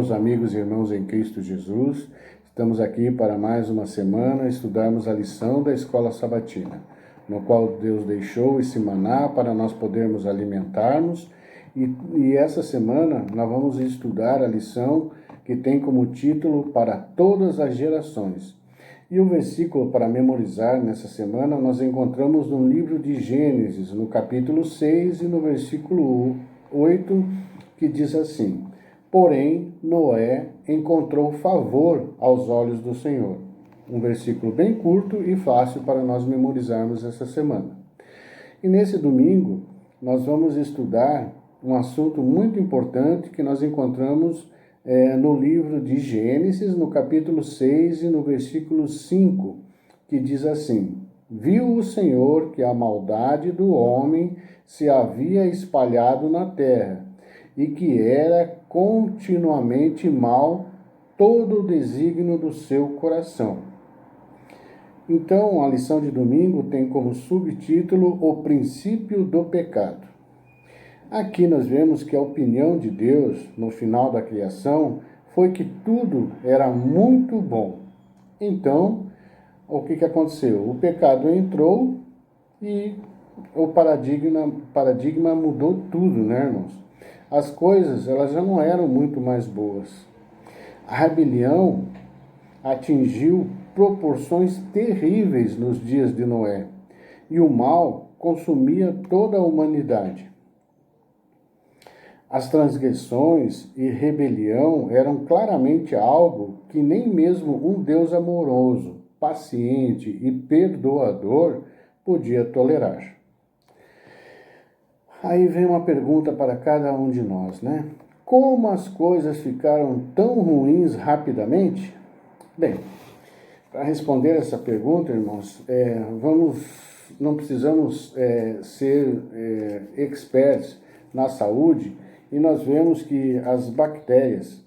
meus amigos e irmãos em Cristo Jesus. Estamos aqui para mais uma semana estudarmos a lição da Escola Sabatina, no qual Deus deixou esse maná para nós podermos alimentarmos. E essa semana nós vamos estudar a lição que tem como título Para Todas as Gerações. E o versículo para memorizar nessa semana nós encontramos no livro de Gênesis, no capítulo 6 e no versículo 8, que diz assim: Porém, Noé encontrou favor aos olhos do Senhor. Um versículo bem curto e fácil para nós memorizarmos essa semana. E nesse domingo, nós vamos estudar um assunto muito importante que nós encontramos no livro de Gênesis, no capítulo 6 e no versículo 5, que diz assim: Viu o Senhor que a maldade do homem se havia espalhado na terra, e que era continuamente mal todo o desígnio do seu coração. Então, a lição de domingo tem como subtítulo O Princípio do Pecado. Aqui nós vemos que a opinião de Deus no final da criação foi que tudo era muito bom. Então, o que aconteceu? O pecado entrou e o paradigma mudou tudo, né, irmãos? As coisas, elas já não eram muito mais boas. A rebelião atingiu proporções terríveis nos dias de Noé, e o mal consumia toda a humanidade. As transgressões e rebelião eram claramente algo que nem mesmo um Deus amoroso, paciente e perdoador podia tolerar. Aí vem uma pergunta para cada um de nós, né? Como as coisas ficaram tão ruins rapidamente? Bem, para responder essa pergunta, irmãos, não precisamos ser experts na saúde, e nós vemos que as bactérias,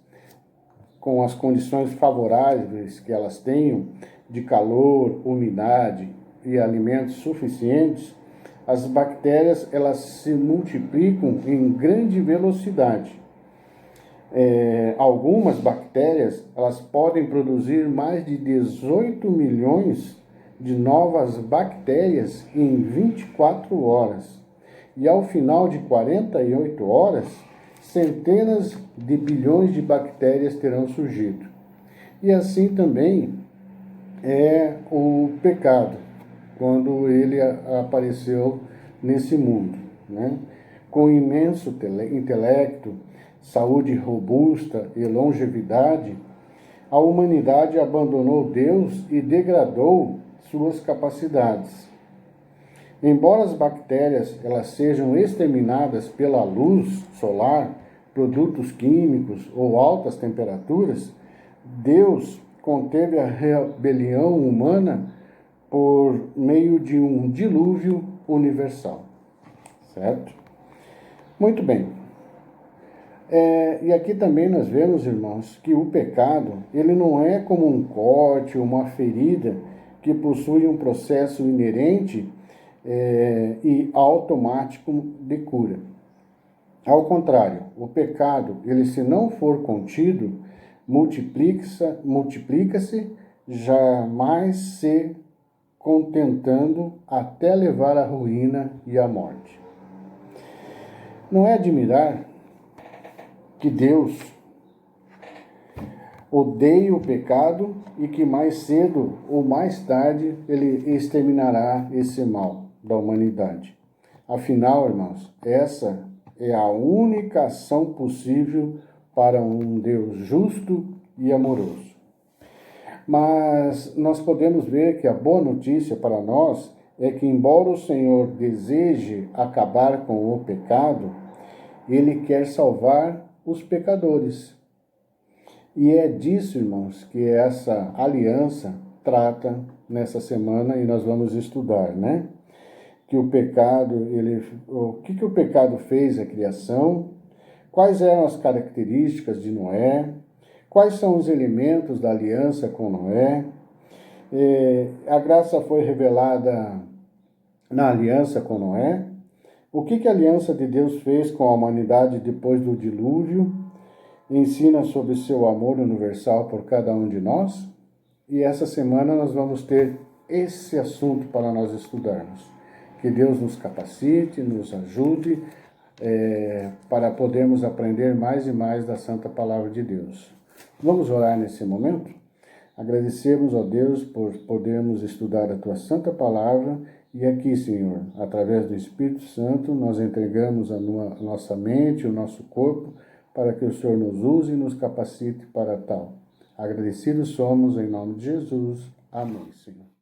com as condições favoráveis que elas tenham, de calor, umidade e alimentos suficientes, as bactérias elas se multiplicam em grande velocidade. Algumas bactérias elas podem produzir mais de 18 milhões de novas bactérias em 24 horas. E ao final de 48 horas, centenas de bilhões de bactérias terão surgido. E assim também é o pecado, quando ele apareceu nesse mundo, né? Com imenso intelecto, saúde robusta e longevidade, a humanidade abandonou Deus e degradou suas capacidades. Embora as bactérias elas sejam exterminadas pela luz solar, produtos químicos ou altas temperaturas, Deus conteve a rebelião humana por meio de um dilúvio universal. Certo? Muito bem. E aqui também nós vemos, irmãos, que o pecado, ele não é como um corte, uma ferida que possui um processo inerente e automático de cura. Ao contrário, o pecado, ele se não for contido, multiplica-se, jamais se contentando até levar à ruína e à morte. Não é admirar que Deus odeia o pecado e que mais cedo ou mais tarde ele exterminará esse mal da humanidade. Afinal, irmãos, essa é a única ação possível para um Deus justo e amoroso. Mas nós podemos ver que a boa notícia para nós é que, embora o Senhor deseje acabar com o pecado, Ele quer salvar os pecadores. E é disso, irmãos, que essa aliança trata nessa semana e nós vamos estudar, né? Que o pecado, o que o pecado fez à criação, quais eram as características de Noé, quais são os elementos da aliança com Noé. A graça foi revelada na aliança com Noé. O que a aliança de Deus fez com a humanidade depois do dilúvio? ensina sobre seu amor universal por cada um de nós. E essa semana nós vamos ter esse assunto para nós estudarmos. Que Deus nos capacite, nos ajude para podermos aprender mais e mais da Santa Palavra de Deus. Vamos orar nesse momento? Agradecemos a Deus por podermos estudar a Tua Santa Palavra e aqui, Senhor, através do Espírito Santo, nós entregamos a nossa mente, o nosso corpo, para que o Senhor nos use e nos capacite para tal. Agradecidos somos em nome de Jesus. Amém, Senhor.